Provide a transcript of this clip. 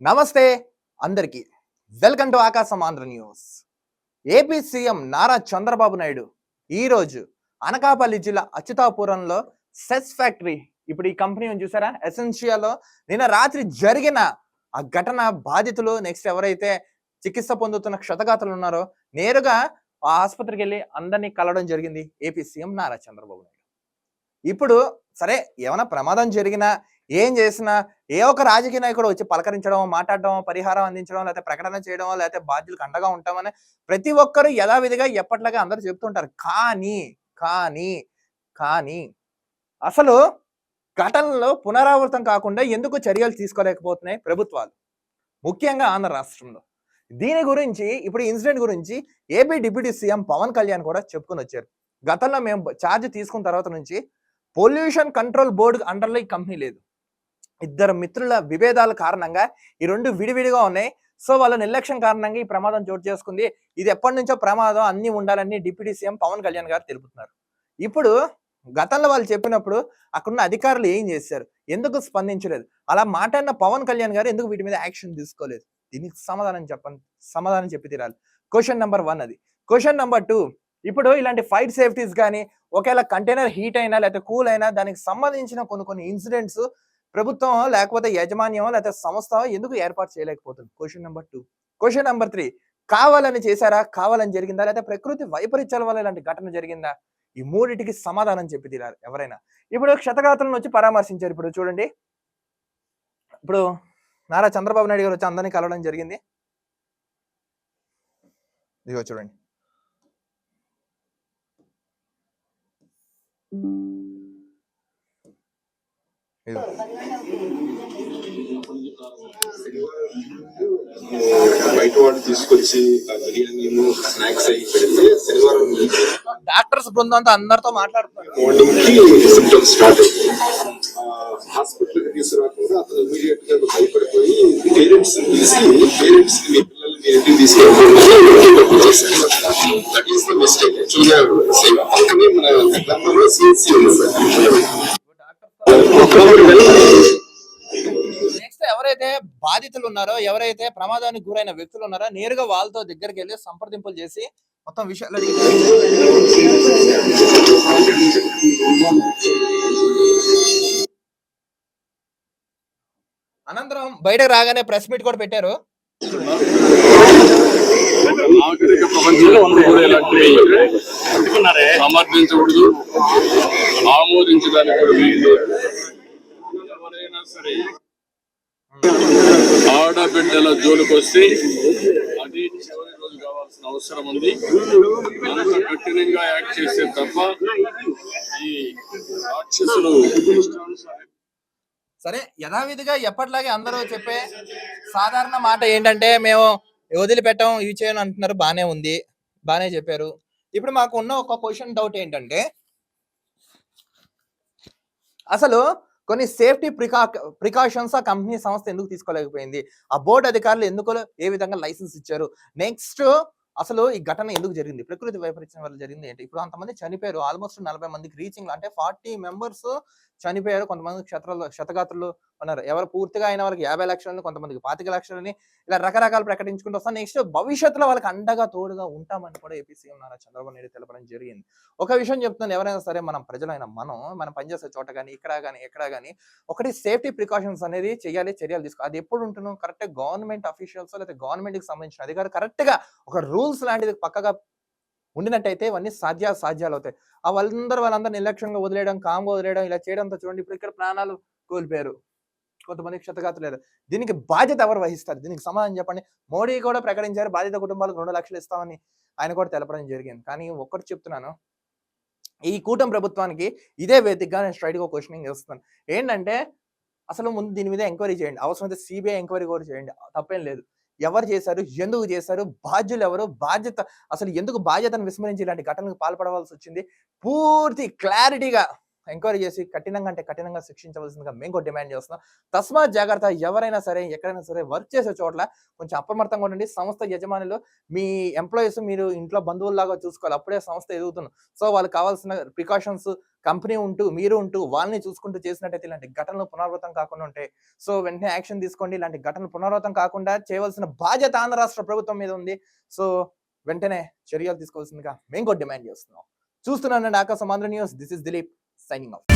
నమస్తే అందరికి. Welcome to ఆకాశం Andhra news. AP CM Nara Chandrababu Naidu ఈరోజు అనకాపల్లి జిల్లా అచ్యుతాపురంలో సెస్ ఫ్యాక్టరీ, ఇప్పుడు ఈ కంపెనీ చూసారా ఎసెన్షియాలో నిన్న రాత్రి జరిగిన ఆ ఘటన బాధితులు నెక్స్ట్ ఎవరైతే చికిత్స పొందుతున్న క్షతగాతులు ఉన్నారో నేరుగా ఆ ఆసుపత్రికి వెళ్ళి అందరినీ కలవడం జరిగింది ఏపీ సీఎం నారా చంద్రబాబు నాయుడు. ఇప్పుడు సరే ఏమైనా ప్రమాదం జరిగినా ఏం చేసినా ఏ ఒక్క రాజకీయ నాయకుడు వచ్చి పలకరించడం, మాట్లాడడం, పరిహారం అందించడం, లేకపోతే ప్రకటన చేయడం, లేకపోతే బాధ్యులకు అండగా ఉంటామని ప్రతి ఒక్కరు యథావిధిగా ఎప్పట్లాగా అందరూ చెప్తుంటారు. కానీ కానీ కానీ అసలు ఘటనలో పునరావృతం కాకుండా ఎందుకు చర్యలు తీసుకోలేకపోతున్నాయి ప్రభుత్వాలు, ముఖ్యంగా ఆంధ్ర రాష్ట్రంలో? దీని గురించి ఇప్పుడు ఇన్సిడెంట్ గురించి AP deputy CM Pawan Kalyan కూడా చెప్పుకొని వచ్చారు. గతంలో మేము ఛార్జ్ తీసుకున్న తర్వాత నుంచి పొల్యూషన్ కంట్రోల్ బోర్డు అండర్లో ఈ కంపెనీ లేదు. ఇద్దరు మిత్రుల విభేదాల కారణంగా ఈ రెండు విడివిడిగా ఉన్నాయి. సో వాళ్ళ నిర్లక్ష్యం కారణంగా ఈ ప్రమాదం చోటు చేసుకుంది. ఇది ఎప్పటి నుంచో ప్రమాదం, అన్ని ఉండాలని డిప్యూటీ సీఎం పవన్ కళ్యాణ్ గారు తెలుపుతున్నారు. ఇప్పుడు గతంలో వాళ్ళు చెప్పినప్పుడు అక్కడున్న అధికారులు ఏం చేశారు, ఎందుకు స్పందించలేదు? అలా మాట్లాడిన పవన్ కళ్యాణ్ గారు ఎందుకు వీటి మీద యాక్షన్ తీసుకోలేదు? దీనికి సమాధానం చెప్పి తీరాలి. క్వశ్చన్ నెంబర్ 1 అది. క్వశ్చన్ నెంబర్ 2, ఇప్పుడు ఇలాంటి ఫైర్ సేఫ్టీస్ కానీ ఒకవేళ కంటైనర్ హీట్ అయినా లేకపోతే కూల్ అయినా దానికి సంబంధించిన కొన్ని ఇన్సిడెంట్స్ ప్రభుత్వం లేకపోతే యాజమాన్యం లేకపోతే సంస్థ ఎందుకు ఏర్పాటు చేయలేకపోతుంది? Question number 2. క్వశ్చన్ నెంబర్ 3, కావాలని చేశారా, కావాలని జరిగిందా, లేదా ప్రకృతి వైపరీత్యాల వల్ల ఇలాంటి ఘటన జరిగిందా? ఈ మూడిటికి సమాధానం చెప్పి తీరారు ఎవరైనా. ఇప్పుడు క్షతగాతులను వచ్చి పరామర్శించారు. ఇప్పుడు చూడండి, ఇప్పుడు నారా చంద్రబాబు నాయుడు గారు వచ్చి అందరినీ కలవడం జరిగింది. ఇదిగో చూడండి, బయట వాళ్ళు తీసుకొచ్చి స్నాక్స్ అయ్యి పెడితే శనివారం డాక్టర్స్ బృందం అంతా అందరితో మాట్లాడుతున్నారు. మార్నింగ్ కి సిమ్టమ్స్ స్టార్ట్ అయ్యాయి. హాస్పిటల్ తీసుకురాకుండా అతను ఇమీడియట్ గా భయపడిపోయి పేరెంట్స్ తీసి పేరెంట్స్ మీ పిల్లల్ని మీ ఇంటికి తీసుకెళ్ళి దట్ ఈస్ ద మిస్టేక్. పక్కనే మన గ్రామంలో సిఎస్సి ఉంది సార్. నెక్స్ట్ ఎవరైతే బాధితులు ఉన్నారో, ఎవరైతే ప్రమాదానికి గురైన వ్యక్తులు ఉన్నారో నేరుగా వాళ్ళతో దగ్గరికి వెళ్ళి సంప్రదింపులు చేసి మొత్తం విషయాలు అడిగి అనంతరం బయటకు రాగానే ప్రెస్ మీట్ కూడా పెట్టారు. నాగరిక ప్రపంచంలో కూడా ఇలాంటివి సమర్థించకూడదు, ఆమోదించడానికి కూడా వీలు. ఎవరైనా సరే ఆడబిడ్డల జోలికి వస్తే అది చివరి రోజు కావాల్సిన అవసరం ఉంది. అంత కఠినంగా యాక్ట్ చేస్తే తప్ప ఈ రాక్షసులు. సరే యథావిధిగా ఎప్పటిలాగే అందరూ చెప్పే సాధారణ మాట ఏంటంటే మేము వదిలిపెట్టాం, ఇవి చేయను అంటున్నారు. బానే ఉంది, బానే చెప్పారు. ఇప్పుడు మాకు ఉన్న ఒక క్వశ్చన్ డౌట్ ఏంటంటే, అసలు కొన్ని సేఫ్టీ ప్రికాషన్స్ ఆ కంపెనీ సంస్థ ఎందుకు తీసుకోలేకపోయింది? ఆ బోర్డు అధికారులు ఎందుకు ఏ విధంగా లైసెన్స్ ఇచ్చారు? నెక్స్ట్ అసలు ఈ ఘటన ఎందుకు జరిగింది? ప్రకృతి వైపరీత్యం వల్ల జరిగింది ఏంటి? ఇప్పుడు అంతమంది చనిపోయారు, ఆల్మోస్ట్ 40 మందికి రీచింగ్, అంటే 40 మెంబర్స్ చనిపోయారు. కొంతమంది క్షతగాత్రులు ఉన్నారు. ఎవరు పూర్తిగా అయిన వాళ్ళకి 50 లక్షలని, కొంతమందికి 25 లక్షలని, ఇలా రకరకాలు ప్రకటించుకుంటూ వస్తాం. నెక్స్ట్ భవిష్యత్తులో వాళ్ళకి అండగా తోడుగా ఉంటామని కూడా ఏపీ సీఎం నారా చంద్రబాబు నాయుడు తెలపడం జరిగింది. ఒక విషయం చెప్తున్నాను, ఎవరైనా సరే మనం ప్రజలైన మనం పనిచేసే చోట కానీ ఎక్కడ కానీ ఒకటి సేఫ్టీ ప్రికాషన్స్ అనేది చేయాలి, చర్యలు తీసుకో. అది ఎప్పుడు ఉంటున్నాం కరెక్ట్ గవర్నమెంట్ అఫీషియల్స్ లేదా గవర్నమెంట్ కి సంబంధించిన అధికారులు కరెక్ట్ గా ఒక రూల్స్ లాంటిది పక్కగా ఉండినట్టయితే ఇవన్నీ సాధ్యాలు అవుతాయి. వాళ్ళందరూ నిర్లక్ష్యంగా వదిలేయడం, కామ్గా వదిలేయడం, ఇలా చేయడంతో చూడండి ఇప్పుడు ఇక్కడ ప్రాణాలు కోల్పోయారు, కొంతమంది క్షతగాతులు. దీనికి బాధ్యత ఎవరు వహిస్తారు? దీనికి సమాధానం చెప్పండి. మోడీ కూడా ప్రకటించారు బాధిత కుటుంబాలకు 2 లక్షలు ఇస్తామని, ఆయన కూడా తెలపడం జరిగింది. కానీ ఒక్కటి చెప్తున్నాను, ఈ కూటమి ప్రభుత్వానికి ఇదే వేదికగా నేను స్ట్రైట్ గా క్వశ్చనింగ్ చేస్తున్నాను. ఏంటంటే అసలు ముందు దీని మీద ఎంక్వైరీ చేయండి, అవసరమైతే సిబిఐ ఎంక్వైరీ కూడా చేయండి, తప్పేం లేదు. ఎవరు చేశారు, ఎందుకు చేశారు, బాధ్యులు ఎవరు, బాధ్యత అసలు ఎందుకు బాధ్యతను విస్మరించి ఇలాంటి ఘటనకు పాల్పడవలసి వచ్చింది? పూర్తి క్లారిటీగా ఎంక్వైరీ చేసి కఠినంగా అంటే కఠినంగా శిక్షించవలసిందిగా మేము కూడా డిమాండ్ చేస్తున్నాం. తస్మాత్ జాగ్రత్త, ఎవరైనా సరే ఎక్కడైనా సరే వర్క్ చేసే చోట్ల కొంచెం అప్రమత్తంగా ఉండండి. సంస్థ యజమానులు మీ ఎంప్లాయీస్ మీరు ఇంట్లో బంధువుల్లాగా చూసుకోవాలి, అప్పుడే సంస్థ ఎదుగుతుంది. సో వాళ్ళకి కావాల్సిన ప్రికాషన్స్ కంపెనీ ఉంటూ మీరు ఉంటూ వాళ్ళని చూసుకుంటూ చేసినట్టయితే ఇలాంటి ఘటనలు పునరావృతం కాకుండా ఉంటాయి. సో వెంటనే యాక్షన్ తీసుకోండి. ఇలాంటి ఘటనలు పునరావృతం కాకుండా చేయవలసిన బాధ్యత ఆంధ్ర రాష్ట్ర ప్రభుత్వం మీద ఉంది. సో వెంటనే చర్యలు తీసుకోవాల్సిందిగా మేము కూడా డిమాండ్ చేస్తున్నాం. చూస్తున్నానండి ఆకాశం Andhra news. This is Dilip signing off.